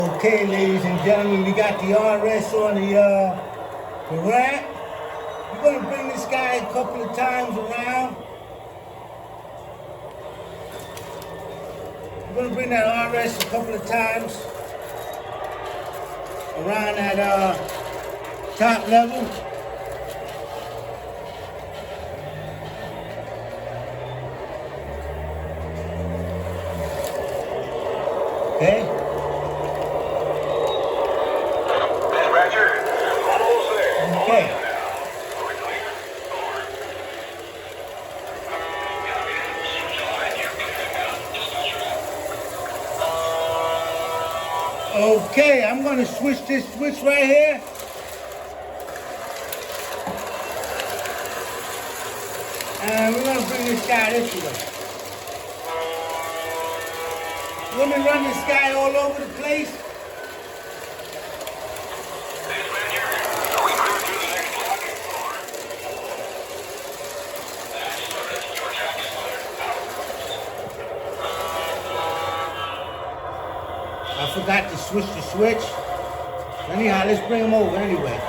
Okay, ladies and gentlemen, we got the RS on the rack. We're gonna bring this guy a couple of times around. We're gonna bring that RS a couple of times around that top level. Okay. Roger. Almost there. Okay. Okay, I'm gonna switch this switch right here. And we're gonna bring this guy this way. Let me run this guy all over the place. I forgot to switch the switch. Anyhow, let's bring him over anyway.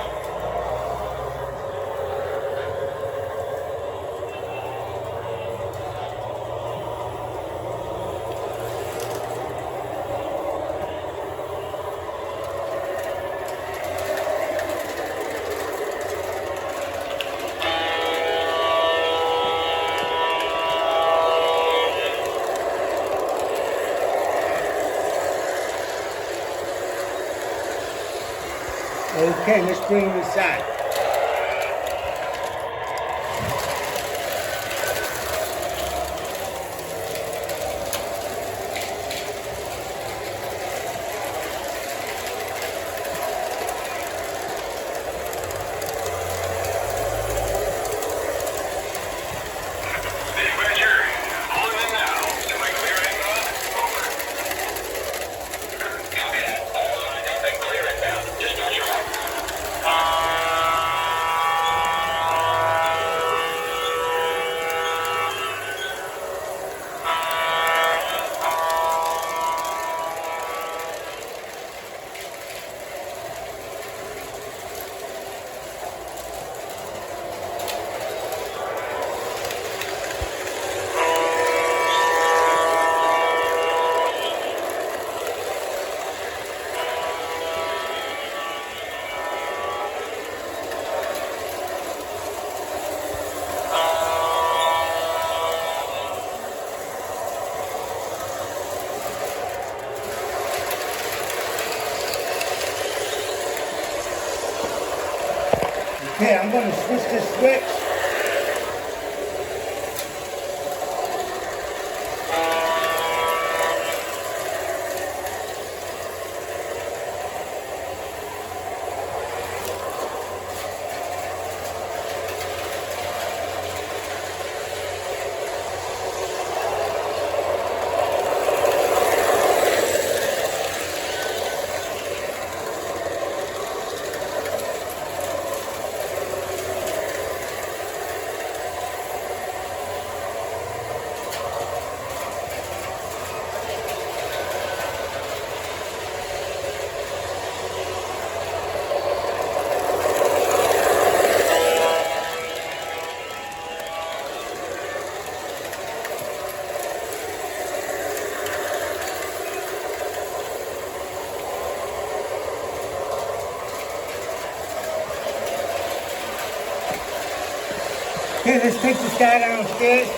Okay, let's bring him inside. Okay, I'm going to switch this switch. Okay, let's take this guy downstairs.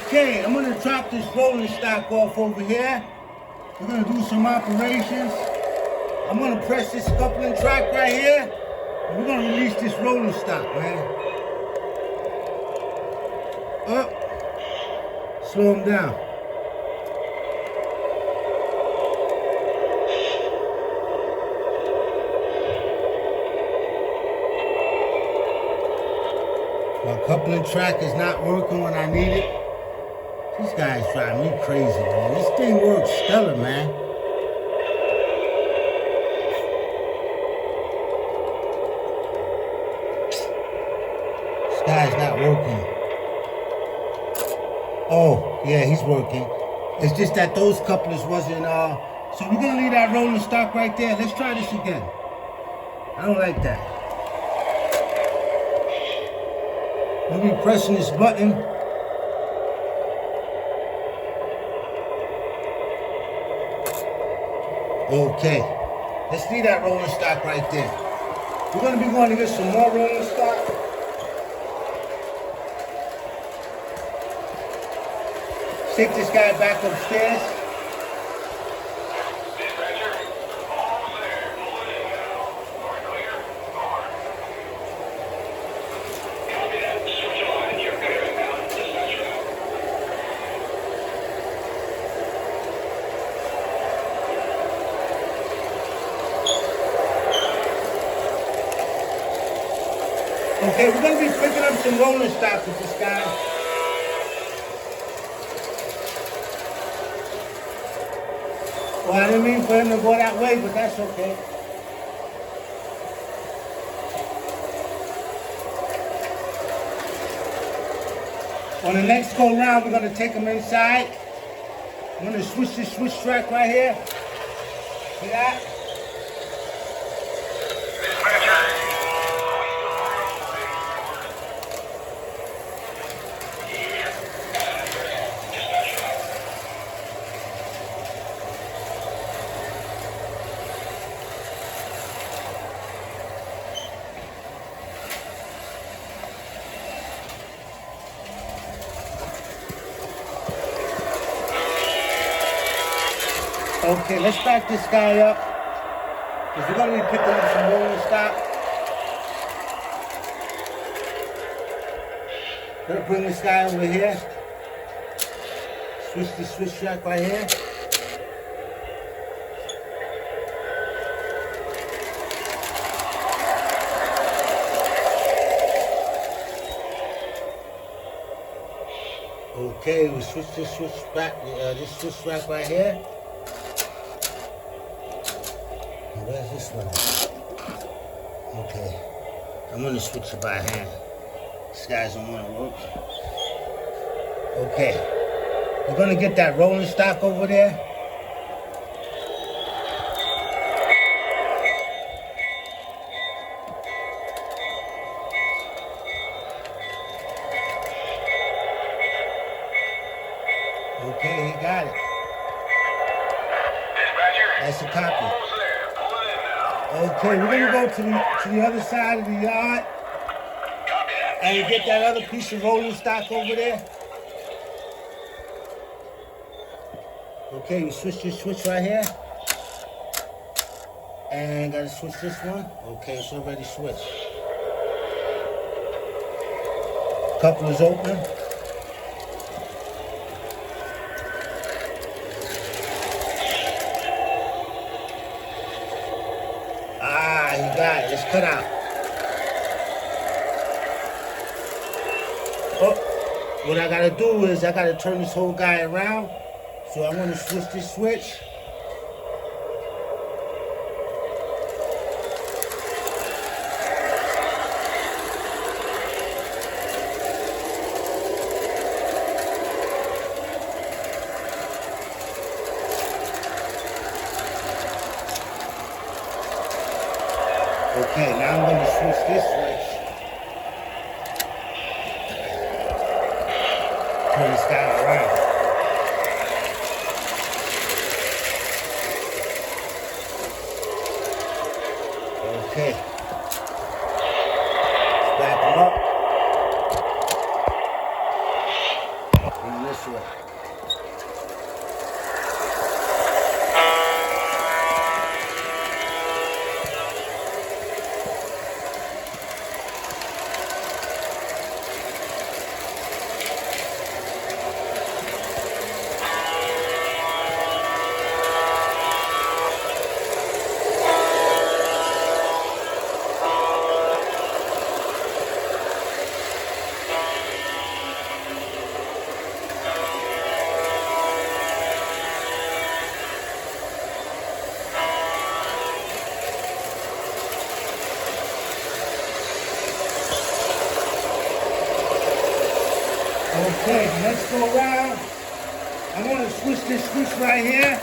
Okay, I'm gonna drop this rolling stock off over here. We're gonna do some operations. I'm gonna press this coupling track right here. We're gonna release this rolling stock, man. Up. Slow him down. My coupling track is not working when I need it. These guys drive me crazy, man. This thing works stellar, man. This guy's not working. Oh, yeah, he's working. It's just that those couplers wasn't, so we're gonna leave that rolling stock right there. Let's try this again. I don't like that. We'll be pressing this button. Okay, let's leave that rolling stock right there. We're gonna be going to get some more rolling stock. Take this guy back upstairs. Dispatcher, almost there. Pulling in now. We're clear. Over. Copy that. Switch line. You're clearing now. Dispatcher out. Okay, we're gonna be picking up some rolling stock with this guy. Well, I didn't mean for him to go that way, but that's okay. On the next go round, we're gonna take him inside. I'm gonna switch this switch track right here. See that? Okay, let's back this guy up. Because we're going to be picking up some rolling stock. Gonna bring this guy over here. Switch the switch track right here. Okay, we switch this switch back, this switch track right here. Where's this one? Okay, I'm gonna switch it by hand. This guys don't wanna work. Okay, we're gonna get that rolling stock over there. Okay, he got it. Dispatcher, That's a copy. almost there. Pulling in now. Okay, we're gonna go to the other side of the yard Copy that. and get that other piece of rolling stock over there. Okay, you switch this switch right here. And gotta switch this one. Okay, it's already switched. Coupler's open. Ah, you got it. It's cut out. Oh, what I gotta do is I gotta turn this whole guy around. So I'm gonna switch this switch. Okay, now I'm going to switch this switch. Turn this guy around. Okay. Let's back him up. Bring this way. Okay, let's go around. I'm gonna switch this switch right here.